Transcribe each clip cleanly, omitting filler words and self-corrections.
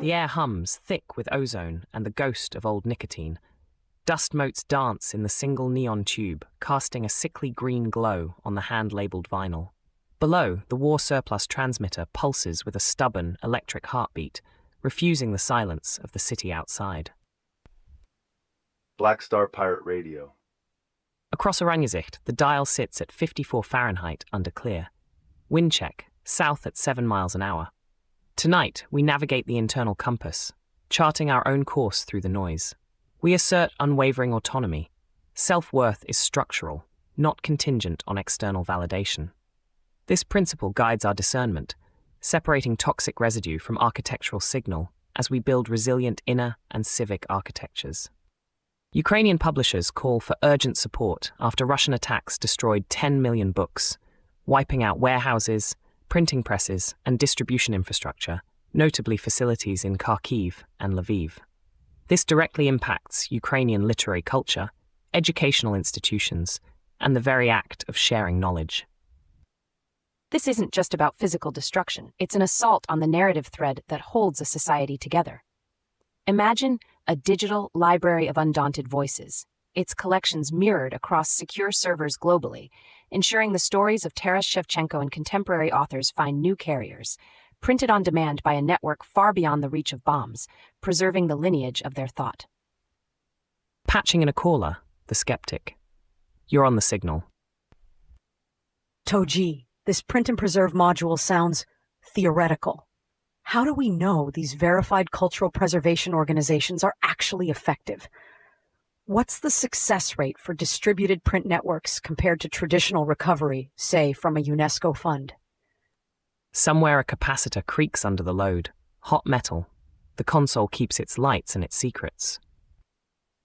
The air hums, thick with ozone and the ghost of old nicotine. Dust motes dance in the single neon tube, casting a sickly green glow on the hand-labeled vinyl. Below, the war surplus transmitter pulses with a stubborn, electric heartbeat, refusing the silence of the city outside. Black Star Pirate Radio. Across Oranjezit, the dial sits at 54 Fahrenheit under clear. Wind check, south at 7 miles an hour. Tonight, we navigate the internal compass, charting our own course through the noise. We assert unwavering autonomy. Self-worth is structural, not contingent on external validation. This principle guides our discernment, separating toxic residue from architectural signal as we build resilient inner and civic architectures. Ukrainian publishers call for urgent support after Russian attacks destroyed 10 million books, wiping out warehouses, printing presses, and distribution infrastructure, notably facilities in Kharkiv and Lviv. This directly impacts Ukrainian literary culture, educational institutions, and the very act of sharing knowledge. This isn't just about physical destruction, it's an assault on the narrative thread that holds a society together. Imagine a digital library of undaunted voices, its collections mirrored across secure servers globally, ensuring the stories of Taras Shevchenko and contemporary authors find new carriers, printed on demand by a network far beyond the reach of bombs, preserving the lineage of their thought. Patching in a caller, the skeptic. You're on the signal. Togee, this print and preserve module sounds theoretical. How do we know these verified cultural preservation organizations are actually effective? What's the success rate for distributed print networks compared to traditional recovery, say, from a UNESCO fund? Somewhere a capacitor creaks under the load. Hot metal. The console keeps its lights and its secrets.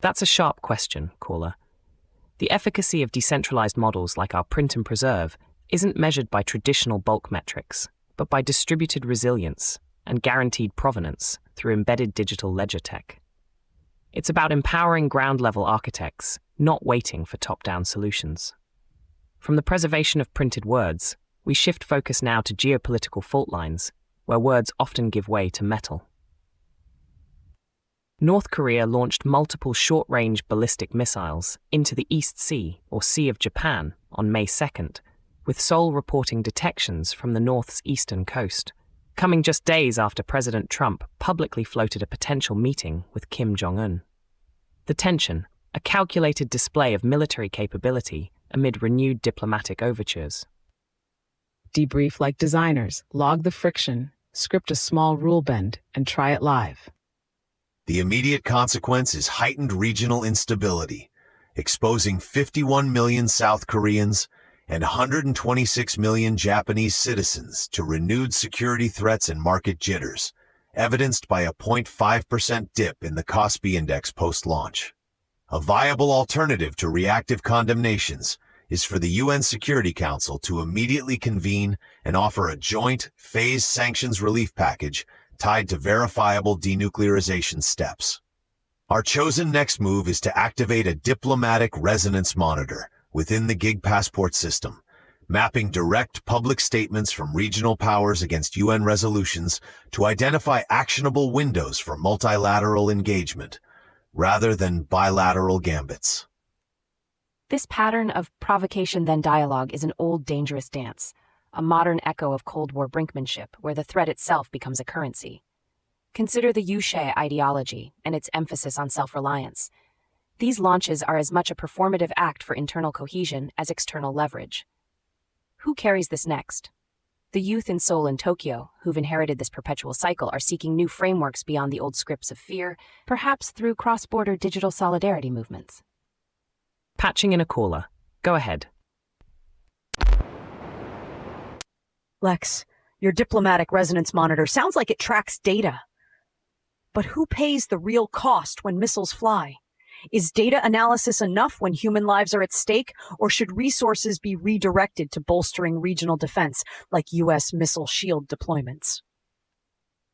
That's a sharp question, caller. The efficacy of decentralized models like our print and preserve isn't measured by traditional bulk metrics, but by distributed resilience and guaranteed provenance through embedded digital ledger tech. It's about empowering ground-level architects, not waiting for top-down solutions. From the preservation of printed words, we shift focus now to geopolitical fault lines, where words often give way to metal. North Korea launched multiple short-range ballistic missiles into the East Sea, or Sea of Japan, on May 2nd, with Seoul reporting detections from the North's eastern coast, coming just days after President Trump publicly floated a potential meeting with Kim Jong-un. The tension, a calculated display of military capability amid renewed diplomatic overtures. Debrief like designers, log the friction, script a small rule bend, and try it live. The immediate consequence is heightened regional instability, exposing 51 million South Koreans and 126 million Japanese citizens to renewed security threats and market jitters, evidenced by a 0.5% dip in the Kospi index post-launch. A viable alternative to reactive condemnations is for the UN Security Council to immediately convene and offer a joint, phased sanctions relief package tied to verifiable denuclearization steps. Our chosen next move is to activate a diplomatic resonance monitor within the gig passport system, mapping direct public statements from regional powers against UN resolutions to identify actionable windows for multilateral engagement, rather than bilateral gambits. This pattern of provocation then dialogue is an old dangerous dance, a modern echo of Cold War brinkmanship where the threat itself becomes a currency. Consider the Yushé ideology and its emphasis on self-reliance. These launches are as much a performative act for internal cohesion as external leverage. Who carries this next? The youth in Seoul and Tokyo, who've inherited this perpetual cycle, are seeking new frameworks beyond the old scripts of fear, perhaps through cross-border digital solidarity movements. Patching in a caller. Go ahead. Lex, your diplomatic resonance monitor sounds like it tracks data. But who pays the real cost when missiles fly? Is data analysis enough when human lives are at stake, or should resources be redirected to bolstering regional defense, like U.S. missile shield deployments?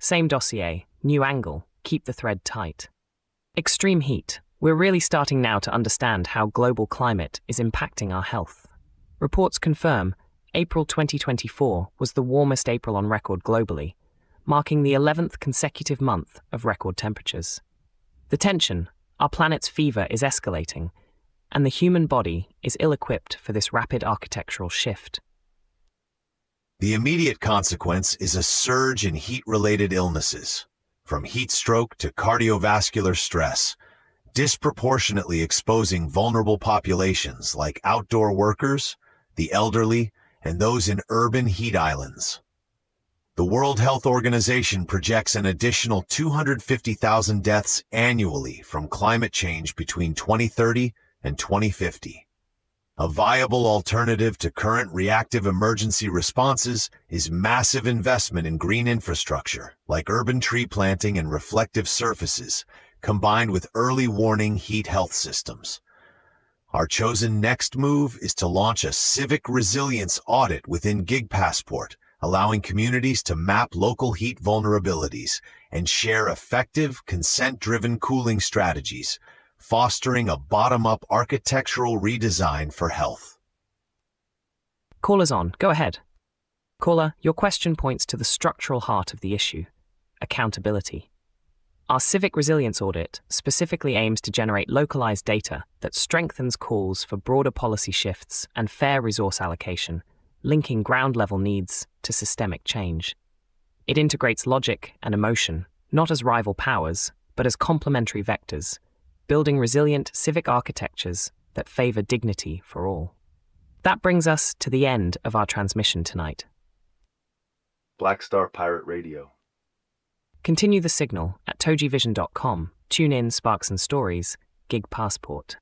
Same dossier, new angle, keep the thread tight. Extreme heat. We're really starting now to understand how global climate is impacting our health. Reports confirm April 2024 was the warmest April on record globally, marking the 11th consecutive month of record temperatures. The tension, our planet's fever, is escalating, and the human body is ill-equipped for this rapid architectural shift. The immediate consequence is a surge in heat-related illnesses, from heat stroke to cardiovascular stress, disproportionately exposing vulnerable populations like outdoor workers, the elderly, and those in urban heat islands. The World Health Organization projects an additional 250,000 deaths annually from climate change between 2030 and 2050. A viable alternative to current reactive emergency responses is massive investment in green infrastructure, like urban tree planting and reflective surfaces, combined with early warning heat health systems. Our chosen next move is to launch a civic resilience audit within Gig Passport, allowing communities to map local heat vulnerabilities and share effective, consent-driven cooling strategies, fostering a bottom-up architectural redesign for health. Caller's on. Go ahead. Caller, your question points to the structural heart of the issue: accountability. Our civic resilience audit specifically aims to generate localized data that strengthens calls for broader policy shifts and fair resource allocation, linking ground-level needs to systemic change. It integrates logic and emotion, not as rival powers, but as complementary vectors, building resilient civic architectures that favor dignity for all. That brings us to the end of our transmission tonight. Black Star Pirate Radio. Continue the signal at TogeeVision.com. Tune in, Sparks and Stories, Gig Passport.